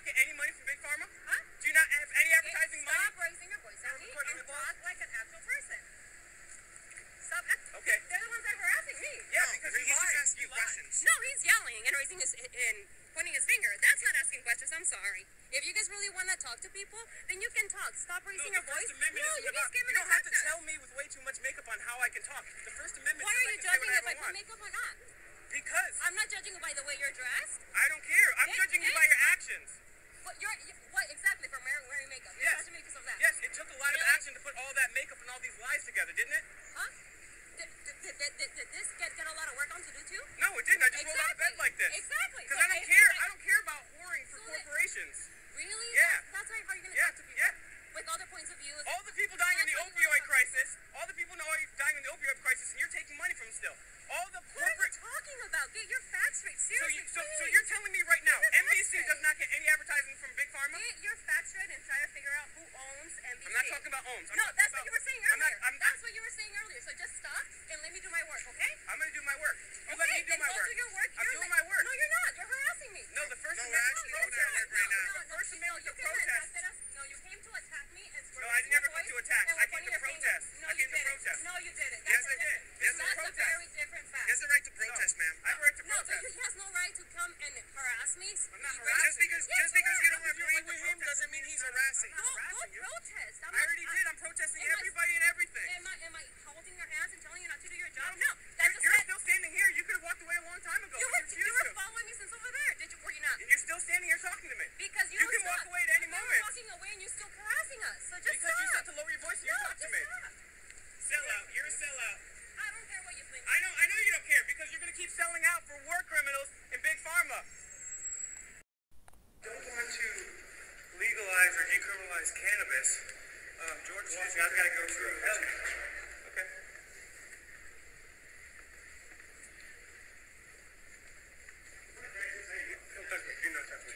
get any money from Big Pharma? Huh? Do you not have any advertising money? Stop raising your voice at me and talk like an actual person. Stop. Okay. They're the ones that are harassing me. Yeah, because he's just asking you questions. No, he's yelling and raising his and pointing his finger. That's not asking questions. I'm sorry. If you guys really want to talk to people, then you can talk. Stop raising your voice. No, you just came in. You don't have to tell me with way too much makeup on how I can talk. The First Amendment. Why are you judging if I put makeup or not? Because I'm not judging you by the way you're dressed. I don't care. I'm judging you by your actions. What exactly from wearing makeup? You're judging me because of that. Yes, it took a lot of action to put all that makeup and all these lies together, didn't it? Huh? Did this get a lot of work on to do too? No, it didn't. I just rolled out of bed like this. Exactly. Because I don't care. I don't care about whoring for corporations. Really? Yeah. That's how you're going to talk to people? Yeah. With other points of view. All the people dying in the opioid crisis, all the people dying in the opioid crisis, and you're taking money from them still. All the corporate... What are you talking about? Get your facts straight. Seriously, so you're telling me right now, NBC does not get any advertising from Big Pharma? Get your facts straight and try to figure out who owns NBC. I'm not talking about owns. No, that's what you were saying earlier. That's what you were saying earlier. So just stop and let me do my work, okay? I'm going to do my work. You let me do my work. Do your work. I'm doing my work. No, you're not. You're harassing me. No, the First Amendment is protest right now. The First Amendment is a protest. No, you came to attack me and no, I never come to attack. I came to protest. I came to protest. No, you didn't. Yes, I did. This is a protest. That's a very different fact. He has the right to protest, ma'am. I have a right to protest. No, but he has no right to come and harass me. I'm not harassing. Just because you don't agree with him doesn't mean he's harassing. Go protest. I already did. I'm protesting everybody and everything. Am I holding your hands and telling you not to do your job? No. You're still standing here. You could have walked away a long time ago. You were following me since over there. Were you not? And you're still standing here talking to me. Because you can walk away at any moment. You're walking away and you're still harassing us. So just because you said to lower your voice and you talk to me. Sellout. You're a sellout. I don't care what you think. I know you don't care because you're going to keep selling out for war criminals and Big Pharma. Don't want to legalize or decriminalize cannabis. George says I've got to go through. Okay.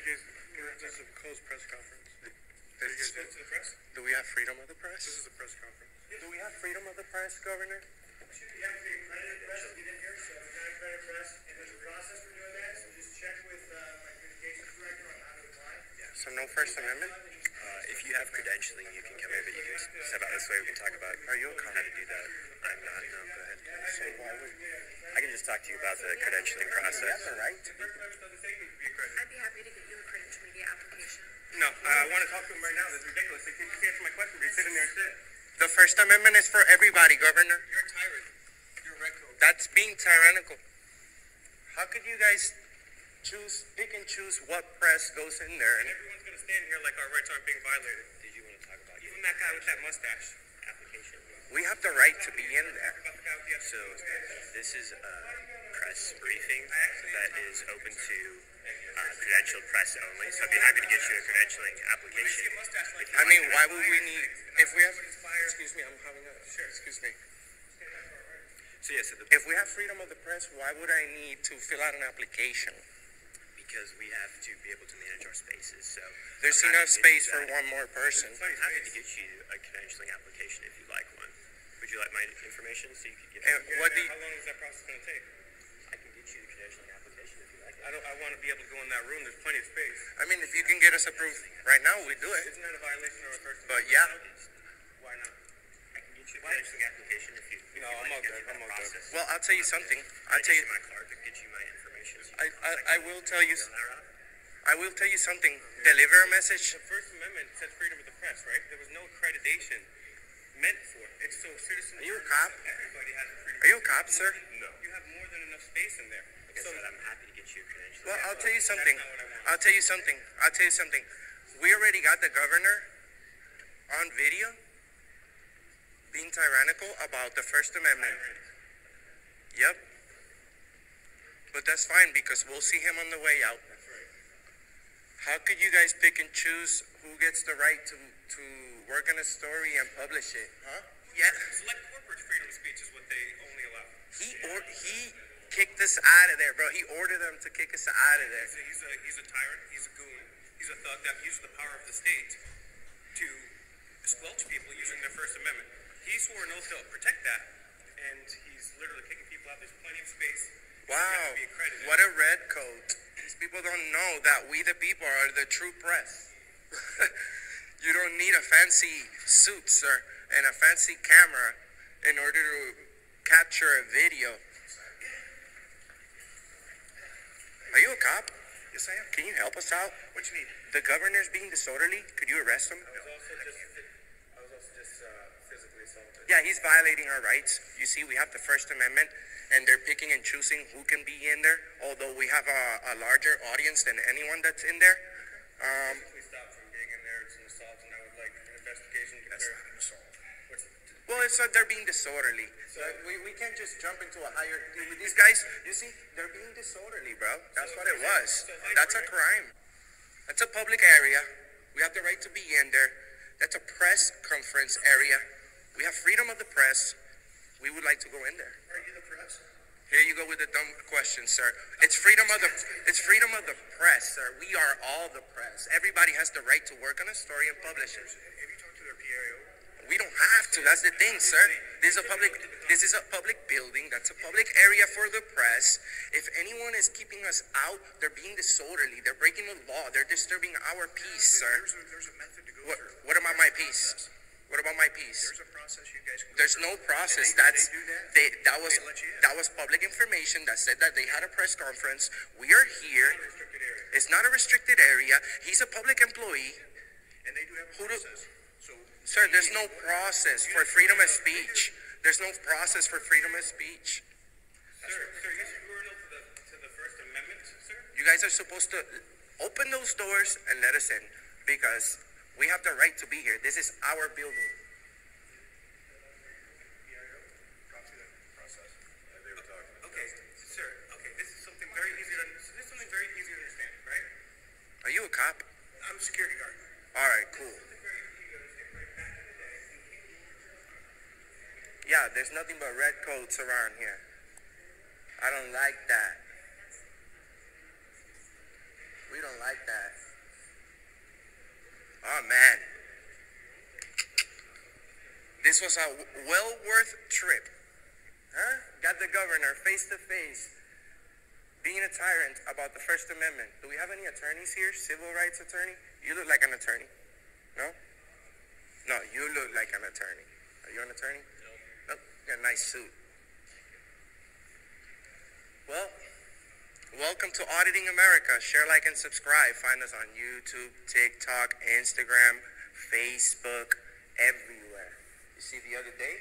This is a closed press conference. Did you guys go to the press? Do we have freedom of the press? This is a press conference. Do we have freedom of the press, Governor? You have to be accredited press to get in here, so if you're not accredited press, and there's a process for doing that, so just check with my communications director on how to apply. So no First Amendment? If you have credentialing, you can come in, but you can step out this way. We can talk about Are you how to do that. I'm not. No, go ahead. So why would... I can just talk to you about the credentialing You process. have the right to be... I'd be happy to get you a credential media application. No, I want to talk to him right now. This is ridiculous. They can't answer my question. You're sitting there and sit. The First Amendment is for everybody, Governor. You're a tyrant. You're a red coat. That's being tyrannical. How could you guys pick and choose what press goes in there? And everyone's going to stand here like our rights aren't being violated. Did you want to talk about even that guy with that mustache? application? We have the right to be in there. So this is a press briefing that is open to credentialed press only. So I'd be happy to get you a credentialing application. I mean, why would we need... If we have... Excuse me, I'm having a... Sure, excuse me. So yeah, so If we have freedom of the press, why would I need to fill out an application? because we have to be able to manage our spaces. So There's enough space for one more person. I'm happy to get you a credentialing application if you'd like one. Would you like my information so you could get And what do How long is that process going to take? I can get you the credentialing application if you like it. I want to be able to go in that room. There's plenty of space. I mean, if you can get us approved right now, we do it. Isn't that a violation of our First But Amendment? yeah. Why not? I can get you a credentialing application if you No, I'm all good. I'm all good. Well, I'll tell you something. I'll tell you my card to get you my information. So I will tell you. fill that out. I will tell you something. Deliver a message. The First Amendment said freedom of the press, right? There was no accreditation meant for it. It's so citizens. Are you a cop? Everybody has a freedom. Are you a cop, sir? No. You have more than enough space in there. Like I said, I'm happy to get you a credentialing Well, I'll application. tell you something. That's not what I want. I'll tell you something. I'll tell you something. We already got the governor on video being tyrannical about the First Amendment. Yep. But that's fine because we'll see him on the way out. That's right. How could you guys pick and choose who gets the right to work on a story and publish it? Huh? Yeah. Select corporate freedom of speech is what they only allow. He kicked us out of there, bro. He ordered them to kick us out of there. He's a tyrant. He's a goon. He's a thug that uses the power of the state to squelch people using their First Amendment. He swore an oath to protect that, and he's literally kicking people out. There's plenty of space. Wow. What a red coat. These people don't know that we the people are the true press. You don't need a fancy suit, sir, and a fancy camera in order to capture a video. Are you a cop? Yes, I am. Can you help us out? What you need? The governor's being disorderly. Could you arrest him? I was also just physically assaulted. Yeah, he's violating our rights. You see, we have the First Amendment, and they're picking and choosing who can be in there, although we have a larger audience than anyone that's in there. We stopped from being in there. It's an assault, and I would like an investigation. That's not an assault. Well, it's they're being disorderly. So we can't just jump into a higher... These guys, you see, they're being disorderly, bro. That's what it was. That's a crime. That's a public area. We have the right to be in there. That's a press conference area. We have freedom of the press. We would like to go in there. Are you the press? Here you go with the dumb question, sir. It's freedom of the press, sir. We are all the press. Everybody has the right to work on a story and publish it. Have you talked to their PIO? We don't have to. That's the thing, sir. This is a public building. That's a public area for the press. If anyone is keeping us out, they're being disorderly. They're breaking the law. They're disturbing our peace, sir. There's a method to go through. What about my peace? What about my peace? There's a process you guys can go There's through. no process. They That's do that? that was They let you in? that was public information that said that they had a press conference. We are here. Restricted area. It's not a restricted area. He's a public employee. And they do have a Who do- process. So, Sir, there's no process for freedom of speech. There's no process for freedom of speech. Sir, you screwed up to the First Amendment, sir? You guys are supposed to open those doors and let us in because we have the right to be here. This is our building. gone through that process. They were talking. Okay, sir. Okay, this is something very easy to understand, right? Are you a cop? I'm a security guard. All right, cool. Yeah, there's nothing but red coats around here. I don't like that. We don't like that. Oh, man. This was a well worth trip. Huh? Got the governor face to face being a tyrant about the First Amendment. Do we have any attorneys here? Civil rights attorney? You look like an attorney. No? No, you look like an attorney. Are you an attorney? No. You got a nice suit. Well, welcome to Auditing America. Share, like, and subscribe. Find us on YouTube, TikTok, Instagram, Facebook, everywhere. You see, the other day,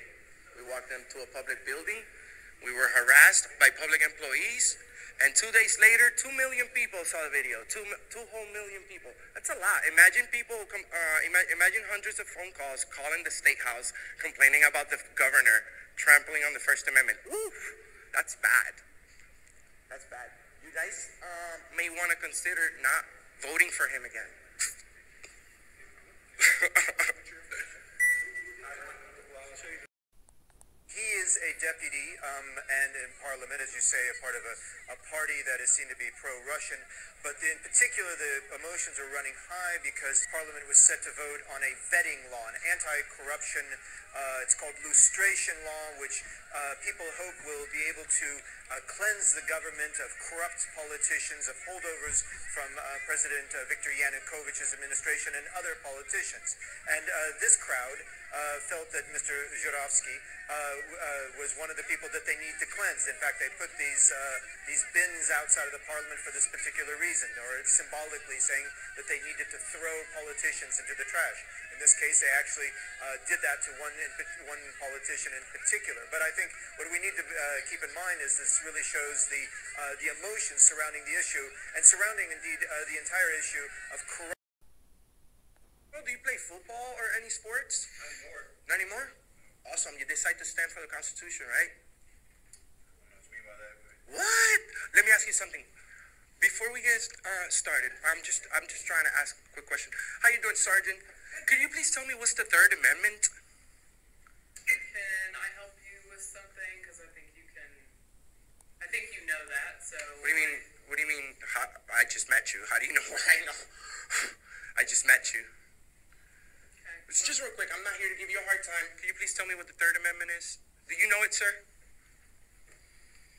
we walked into a public building. We were harassed by public employees. And 2 days later, 2 million people saw the video. 2 whole million people. That's a lot. Imagine imagine hundreds of phone calls calling the State House, complaining about the governor trampling on the First Amendment. Woo! That's bad. That's bad. You guys may want to consider not voting for him again. He is a deputy and in Parliament, as you say, a part of a party that is seen to be pro-Russian. But in particular, the emotions are running high because Parliament was set to vote on a vetting law, an anti-corruption, it's called lustration law, which people hope will be able to cleanse the government of corrupt politicians, of holdovers from President Viktor Yanukovych's administration and other politicians. And this crowd felt that Mr. Zhuravsky was one of the people that they need to cleanse. In fact, they put these bins outside of the Parliament for this particular reason, or symbolically saying that they needed to throw politicians into the trash. In this case, they actually did that to one politician in particular. But I think what we need to keep in mind is this really shows the emotions surrounding the issue and surrounding, indeed, the entire issue of corruption. Well, do you play football or any sports? Not anymore. Not anymore? Awesome. You decide to stand for the Constitution, right? Who knows me by that? What? Let me ask you something. Before we get started, I'm just trying to ask a quick question. How you doing, Sergeant? Could you please tell me what's the Third Amendment? Can I help you with something? Because I think you can. I think you know that. So. What do you mean? What do you mean? I just met you. How do you know what I know? I just met you. Okay. It's just real quick. I'm not here to give you a hard time. Can you please tell me what the Third Amendment is? Do you know it, sir?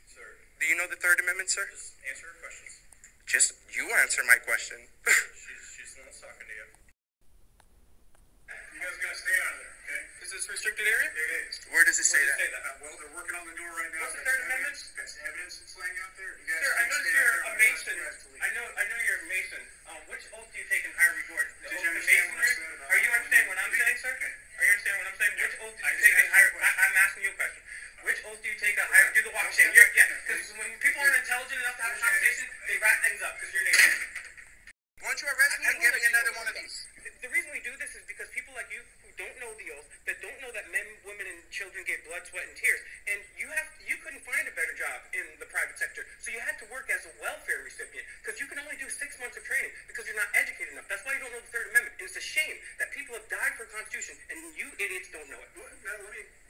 Sir, Do you know the Third Amendment, sir? just answer her questions. Just you answer my question. She's not talking to you. You guys gotta stay out of there, okay? Is this restricted area? It is. Where does it say Where does that? it say that? Well, they're working on the door right now. What's the Third Amendment? That's evidence that's laying out there. You guys Sir, I can noticed stay you're out a there. Mason. You guys to leave. I know you're a Mason. Which oath do you take in high regard? The Did oath you of understand what I Masonry? said about Are you that? understanding what I'm saying, sir? Okay. Are you understanding what I'm saying? Which oath do I you just take in asked you higher? a question. I'm asking you a question. Which oath do you take on higher? Do the walk of shame. Yeah, because when people aren't intelligent enough to have a conversation, they wrap things up because you're Nation. Why don't you arrest me and give me another one of these? The reason we do this is because people like you who don't know the oath, that don't know that men, women, and children get blood, sweat, and tears, and you couldn't find a better job in the private sector, so you had to work as a welfare recipient because you can only do 6 months of training because you're not educated enough. That's why you don't know the Third Amendment. And it's a shame that people have died for the Constitution and you idiots don't know it. Well, now,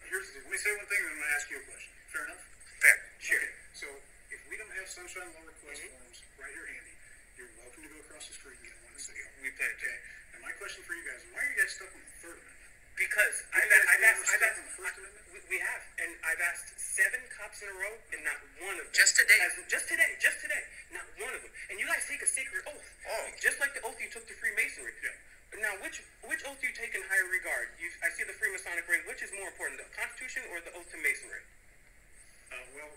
here's the thing. Let me say one thing, and I'm gonna ask you a question. Fair enough? Fair. Sure. Okay. So, if we don't have sunshine law request forms right here handy, you're welcome to go across the street and get one in City Hall. We plan to. Okay. And my question for you guys is, why are you guys stuck on the Third Amendment? Because I've guys ever asked, stuck on the First Amendment? we have, and I've asked 7 cops in a row, and not one of them. Just today? Just today, not one of them. And you guys take a sacred oath. Oh. Just like the oath you took to Freemasonry. Yeah. Now, which oath do you take in higher regard? I see the Freemasonic ring. Which is more important, the Constitution or the oath to Masonry? Well,